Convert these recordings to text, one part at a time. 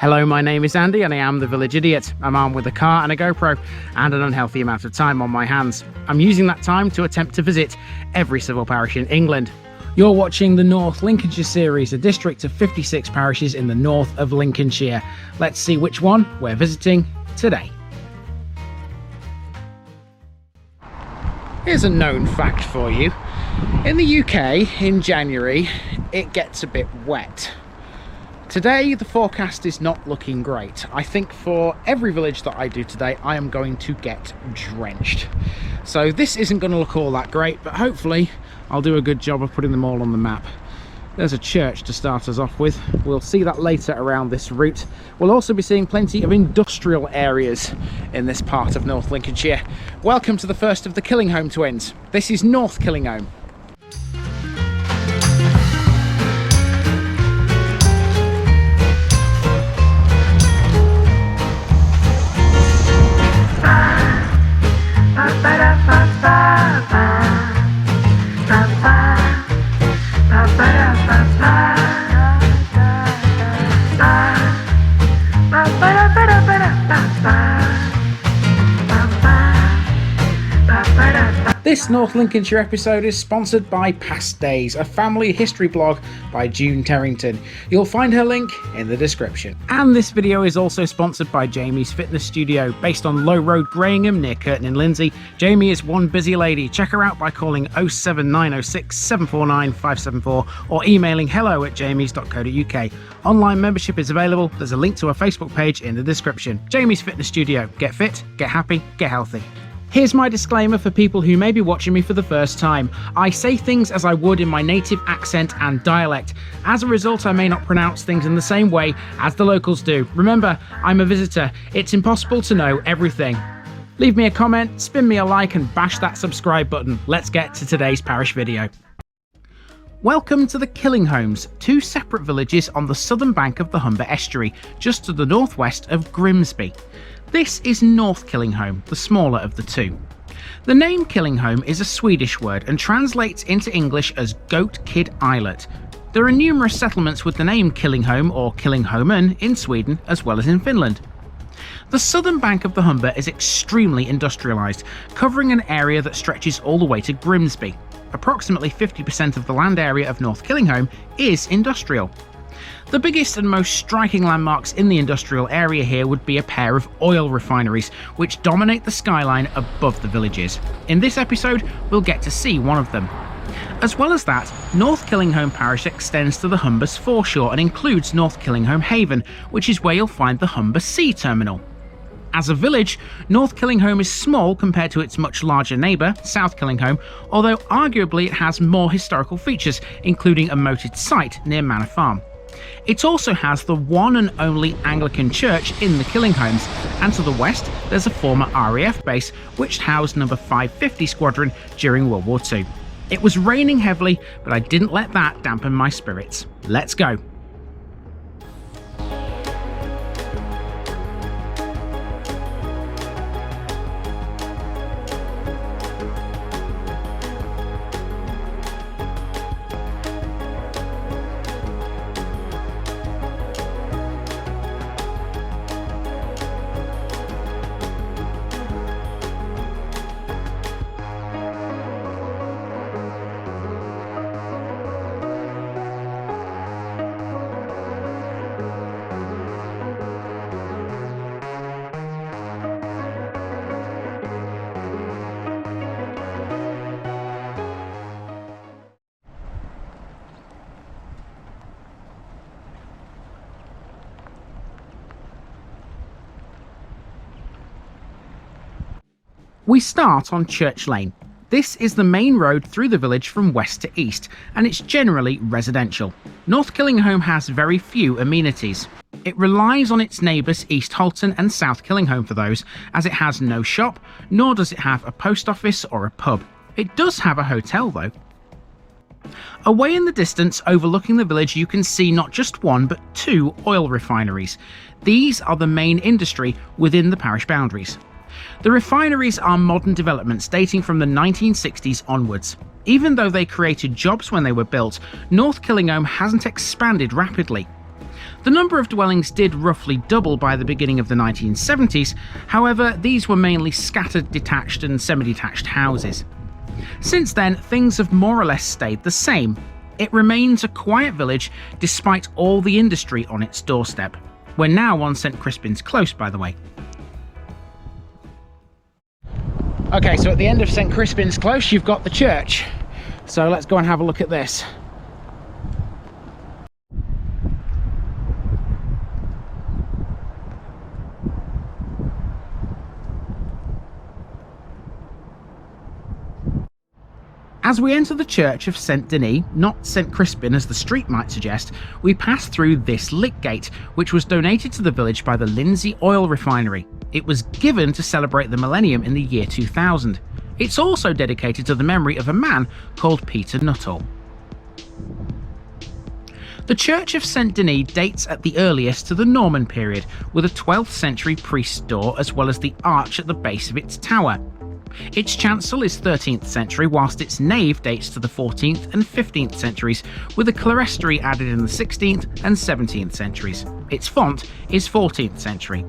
Hello, my name is Andy and I am the Village Idiot. I'm armed with a car and a GoPro and an unhealthy amount of time on my hands. I'm using that time to attempt to visit every civil parish in England. You're watching the North Lincolnshire series, a district of 56 parishes in the north of Lincolnshire. Let's see which one we're visiting today. Here's a known fact for you. In the UK, in January, it gets a bit wet. Today, the forecast is not looking great. I think for every village that I do today, I am going to get drenched. So this isn't going to look all that great, but hopefully I'll do a good job of putting them all on the map. There's a church to start us off with. We'll see that later around this route. We'll also be seeing plenty of industrial areas in this part of North Lincolnshire. Welcome to the first of the Killingholme twins. This is North Killingholme. This North Lincolnshire episode is sponsored by Past Days, a family history blog by June Terrington. You'll find her link in the description. And this video is also sponsored by Jamie's Fitness Studio, based on Low Road, Greyingham, near Curtin in Lindsey. Jamie is one busy lady. Check her out by calling 07906 749 574 or emailing hello@jamies.co.uk. Online membership is available. There's a link to her Facebook page in the description. Jamie's Fitness Studio. Get fit, get happy, get healthy. Here's my disclaimer for people who may be watching me for the first time. I say things as I would in my native accent and dialect. As a result, I may not pronounce things in the same way as the locals do. Remember, I'm a visitor. It's impossible to know everything. Leave me a comment, spin me a like and bash that subscribe button. Let's get to today's parish video. Welcome to the Killingholmes, two separate villages on the southern bank of the Humber Estuary, just to the northwest of Grimsby. This is North Killingholme, the smaller of the two. The name Killingholme is a Swedish word and translates into English as Goat Kid Islet. There are numerous settlements with the name Killingholme or Killingholmen in Sweden as well as in Finland. The southern bank of the Humber is extremely industrialised, covering an area that stretches all the way to Grimsby. Approximately 50% of the land area of North Killingholme is industrial. The biggest and most striking landmarks in the industrial area here would be a pair of oil refineries, which dominate the skyline above the villages. In this episode, we'll get to see one of them. As well as that, North Killingholme Parish extends to the Humber's foreshore and includes North Killingholme Haven, which is where you'll find the Humber Sea Terminal. As a village, North Killingholme is small compared to its much larger neighbour, South Killingholme, although arguably it has more historical features, including a moated site near Manor Farm. It also has the one and only Anglican church in the Killingholmes, and to the west there's a former RAF base which housed No. 550 Squadron during World War II. It was raining heavily, but I didn't let that dampen my spirits. Let's go. We start on Church Lane. This is the main road through the village from west to east, and it's generally residential. North Killingholme has very few amenities. It relies on its neighbours East Halton and South Killingholme for those, as it has no shop, nor does it have a post office or a pub. It does have a hotel though. Away in the distance, overlooking the village, you can see not just one but two oil refineries. These are the main industry within the parish boundaries. The refineries are modern developments dating from the 1960s onwards. Even though they created jobs when they were built, North Killingholme hasn't expanded rapidly. The number of dwellings did roughly double by the beginning of the 1970s, however these were mainly scattered detached and semi-detached houses. Since then, things have more or less stayed the same. It remains a quiet village despite all the industry on its doorstep. We're now on St Crispin's Close, by the way. Okay, so at the end of St Crispin's Close you've got the church. So let's go and have a look at this. As we enter the church of St Denis, not St Crispin as the street might suggest, we pass through this lick gate, which was donated to the village by the Lindsey oil refinery. It was given to celebrate the millennium in the year 2000. It's also dedicated to the memory of a man called Peter Nuttall. The church of St Denis dates at the earliest to the Norman period, with a 12th century priest's door as well as the arch at the base of its tower. Its chancel is 13th century, whilst its nave dates to the 14th and 15th centuries, with a clerestory added in the 16th and 17th centuries. Its font is 14th century.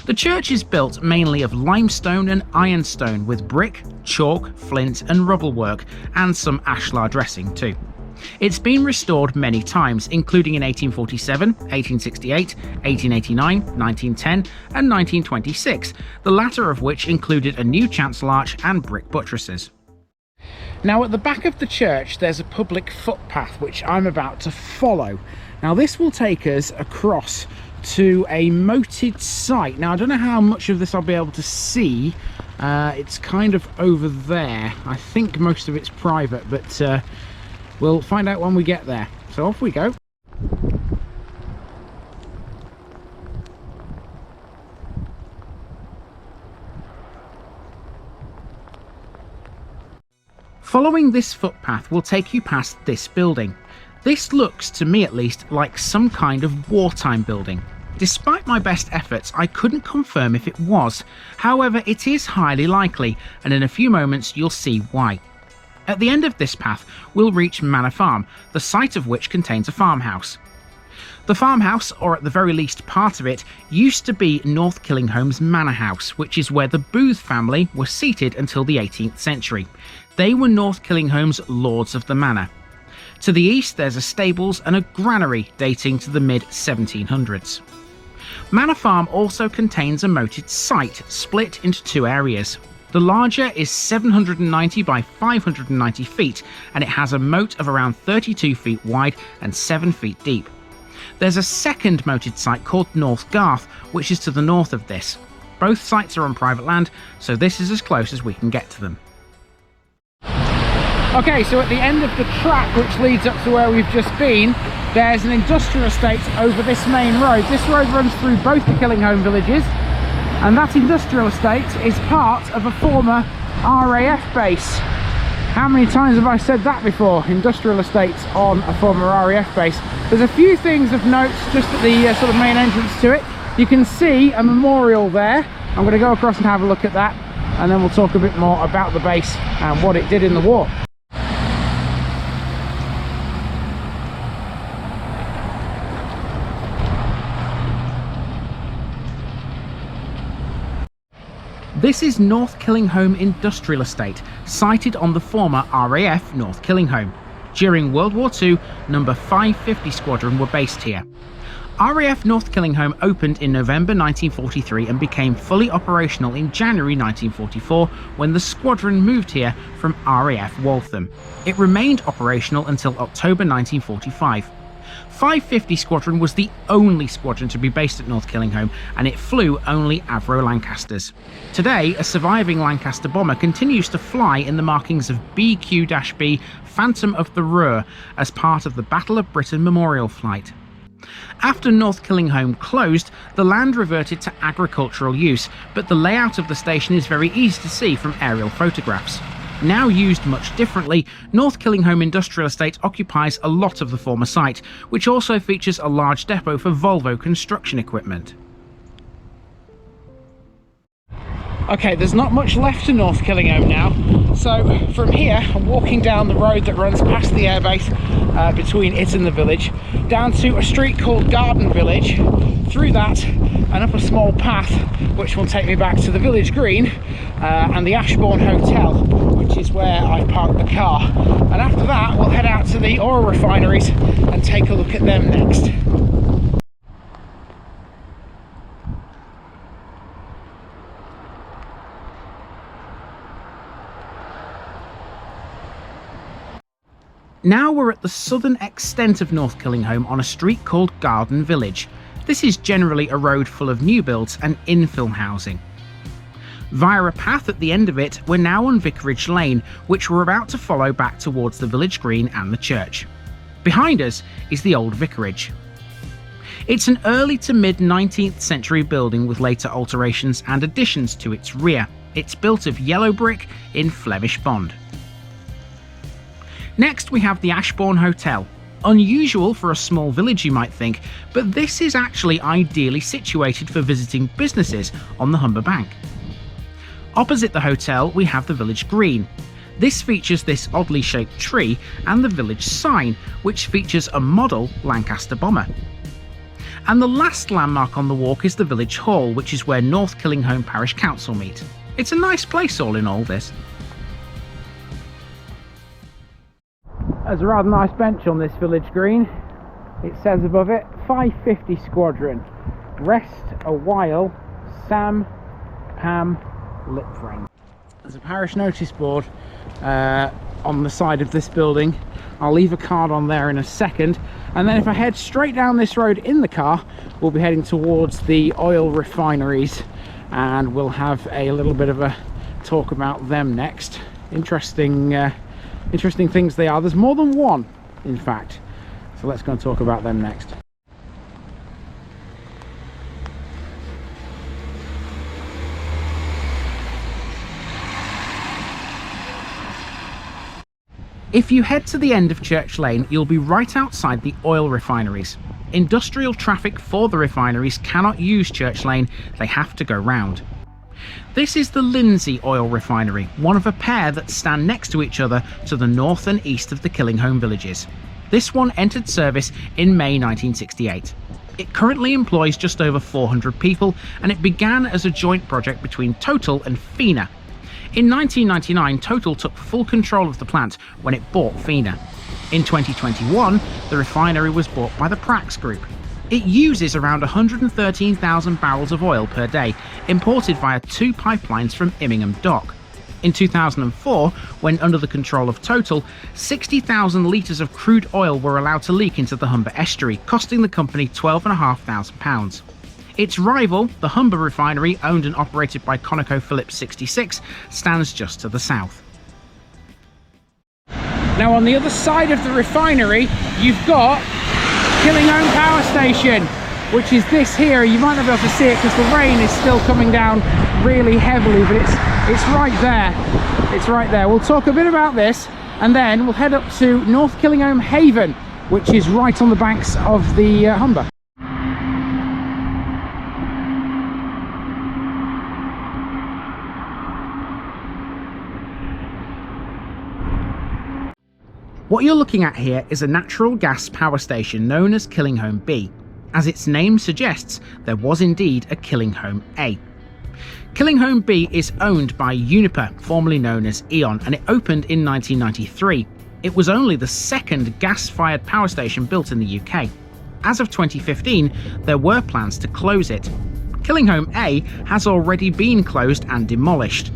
The church is built mainly of limestone and ironstone, with brick, chalk, flint and rubble work, and some ashlar dressing too. It's been restored many times, including in 1847, 1868, 1889, 1910 and 1926, the latter of which included a new chancel arch and brick buttresses. Now at the back of the church there's a public footpath which I'm about to follow. Now this will take us across to a moated site. Now I don't know how much of this I'll be able to see. It's kind of over there. I think most of it's private, but we'll find out when we get there. So off we go. Following this footpath will take you past this building. This looks, to me at least, like some kind of wartime building. Despite my best efforts, I couldn't confirm if it was. However, it is highly likely, and in a few moments you'll see why. At the end of this path, we'll reach Manor Farm, the site of which contains a farmhouse. The farmhouse, or at the very least part of it, used to be North Killingholme's manor house, which is where the Booth family were seated until the 18th century. They were North Killingholme's lords of the manor. To the east there's a stables and a granary dating to the mid-1700s. Manor Farm also contains a moated site, split into two areas. The larger is 790 by 590 feet, and it has a moat of around 32 feet wide and 7 feet deep. There's a second moated site called North Garth, which is to the north of this. Both sites are on private land, so this is as close as we can get to them. Okay, so at the end of the track which leads up to where we've just been, there's an industrial estate over this main road. This road runs through both the Killingholme villages, and that industrial estate is part of a former RAF base. How many times have I said that before? Industrial estates on a former RAF base. There's a few things of note just at the sort of main entrance to it. You can see a memorial there. I'm going to go across and have a look at that, and then we'll talk a bit more about the base and what it did in the war. This is North Killingholme Industrial Estate, sited on the former RAF North Killingholme. During World War II, number 550 Squadron were based here. RAF North Killingholme opened in November 1943 and became fully operational in January 1944 when the squadron moved here from RAF Waltham. It remained operational until October 1945. 550 Squadron was the only squadron to be based at North Killingholme, and it flew only Avro Lancasters. Today, a surviving Lancaster bomber continues to fly in the markings of BQ-B Phantom of the Ruhr as part of the Battle of Britain Memorial Flight. After North Killingholme closed, the land reverted to agricultural use, but the layout of the station is very easy to see from aerial photographs. Now used much differently, North Killingholme Industrial Estate occupies a lot of the former site, which also features a large depot for Volvo construction equipment. Okay, there's not much left to North Killingholme now. So from here, I'm walking down the road that runs past the airbase, between it and the village, down to a street called Garden Village, through that and up a small path which will take me back to the village green and the Ashbourne Hotel, which is where I parked the car. And after that, we'll head out to the oil refineries and take a look at them next. Now we're at the southern extent of North Killingholme on a street called Garden Village. This is generally a road full of new builds and infill housing. Via a path at the end of it, we're now on Vicarage Lane, which we're about to follow back towards the village green and the church. Behind us is the old vicarage. It's an early to mid 19th century building with later alterations and additions to its rear. It's built of yellow brick in Flemish bond. Next we have the Ashbourne Hotel. Unusual for a small village, you might think, but this is actually ideally situated for visiting businesses on the Humber bank. Opposite the hotel we have the village green. This features this oddly shaped tree and the village sign, which features a model Lancaster bomber. And the last landmark on the walk is the village hall, which is where North Killingholme Parish Council meet. It's a nice place all in all, this. There's a rather nice bench on this village green. It says above it, 550 Squadron. Rest a while, Sam, Pam, Lip Friend. There's a parish notice board on the side of this building. I'll leave a card on there in a second. And then if I head straight down this road in the car, we'll be heading towards the oil refineries and we'll have a little bit of a talk about them next. Interesting things they are. There's more than one, in fact. So let's go and talk about them next. If you head to the end of Church Lane, you'll be right outside the oil refineries. Industrial traffic for the refineries cannot use Church Lane, they have to go round. This is the Lindsey oil refinery, one of a pair that stand next to each other to the north and east of the Killingholme villages. This one entered service in May 1968. It currently employs just over 400 people and it began as a joint project between Total and Fina. In 1999, Total took full control of the plant when it bought Fina. In 2021, the refinery was bought by the Prax Group. It uses around 113,000 barrels of oil per day, imported via 2 pipelines from Immingham dock. In 2004, when under the control of Total, 60,000 litres of crude oil were allowed to leak into the Humber Estuary, costing the company £12,500. Its rival, the Humber refinery, owned and operated by ConocoPhillips 66, stands just to the south. Now on the other side of the refinery, you've got Killingholme Power Station, which is this here. You might not be able to see it because the rain is still coming down really heavily, but it's right there. It's right there. We'll talk a bit about this and then we'll head up to North Killingholme Haven, which is right on the banks of the Humber. What you're looking at here is a natural gas power station known as Killingholme B. As its name suggests, there was indeed a Killingholme A. Killingholme B is owned by Uniper, formerly known as E.ON, and it opened in 1993. It was only the second gas-fired power station built in the UK. As of 2015, there were plans to close it. Killingholme A has already been closed and demolished.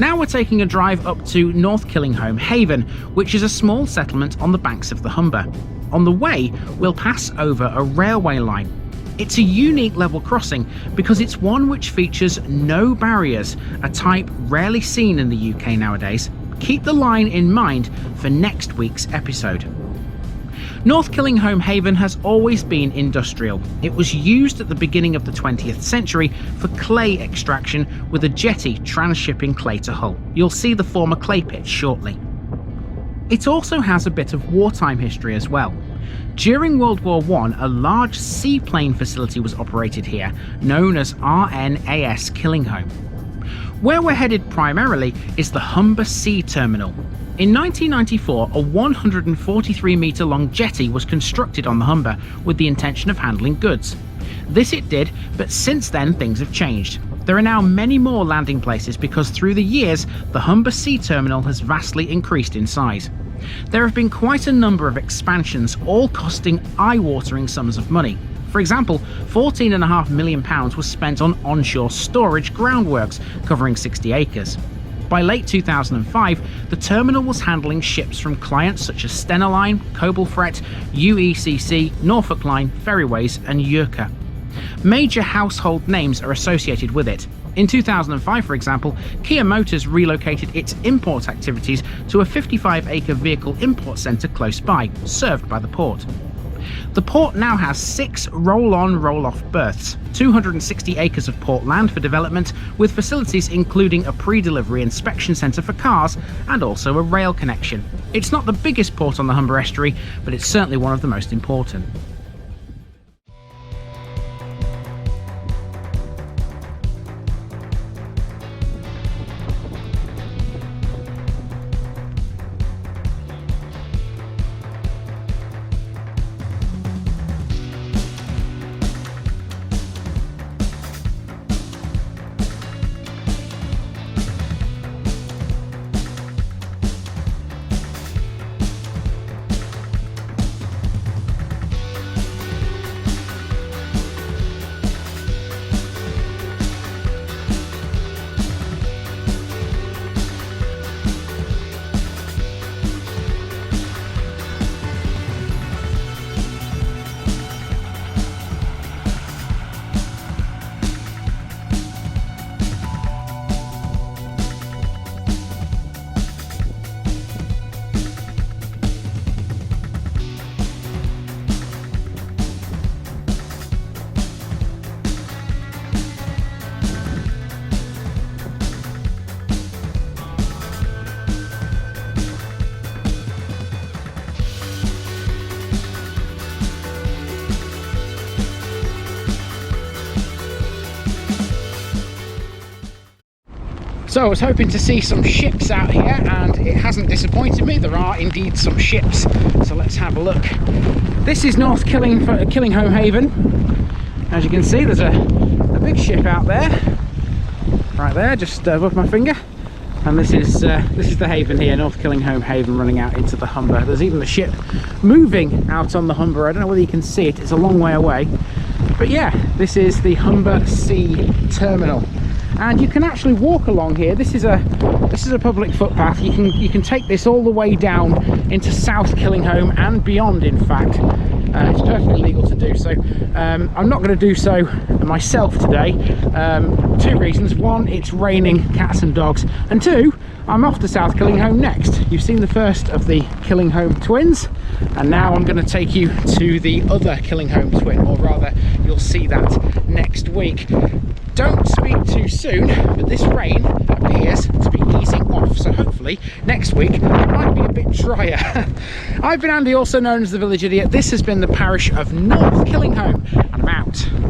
Now we're taking a drive up to North Killingholme Haven, which is a small settlement on the banks of the Humber. On the way, we'll pass over a railway line. It's a unique level crossing because it's one which features no barriers, a type rarely seen in the UK nowadays. Keep the line in mind for next week's episode. North Killingholme Haven has always been industrial. It was used at the beginning of the 20th century for clay extraction with a jetty transshipping clay to Hull. You'll see the former clay pit shortly. It also has a bit of wartime history as well. During World War I, a large seaplane facility was operated here, known as RNAS Killingholme. Where we're headed primarily is the Humber Sea Terminal. In 1994, a 143 metre long jetty was constructed on the Humber with the intention of handling goods. This it did, but since then things have changed. There are now many more landing places because through the years the Humber Sea Terminal has vastly increased in size. There have been quite a number of expansions, all costing eye-watering sums of money. For example, £14.5 million was spent on onshore storage groundworks covering 60 acres. By late 2005, the terminal was handling ships from clients such as Stena Line, Cobble Fret, UECC, Norfolk Line, Ferryways and Yurka. Major household names are associated with it. In 2005, for example, Kia Motors relocated its import activities to a 55-acre vehicle import centre close by, served by the port. The port now has 6 roll-on, roll-off berths, 260 acres of port land for development, with facilities including a pre-delivery inspection centre for cars and also a rail connection. It's not the biggest port on the Humber Estuary, but it's certainly one of the most important. So I was hoping to see some ships out here, and it hasn't disappointed me. There are indeed some ships, so let's have a look. This is North Killingholme Haven. As you can see, there's a big ship out there, right there, just above my finger. And this is the haven here, North Killingholme Haven, running out into the Humber. There's even a ship moving out on the Humber. I don't know whether you can see it, it's a long way away. But yeah, this is the Humber Sea Terminal. And you can actually walk along here. This is a public footpath. You can take this all the way down into South Killingholme and beyond, in fact. It's perfectly legal to do so. I'm not going to do so myself today. 2 reasons. 1, it's raining cats and dogs, and 2, I'm off to South Killingholme next. You've seen the first of the Killingholme twins, and now I'm going to take you to the other Killingholme twin, or rather you'll see that next week. Don't speak too soon, but this rain appears to be easing off, so hopefully next week it might be a bit drier. I've been Andy, also known as the Village Idiot. This has been the parish of North Killingholme, and I'm out.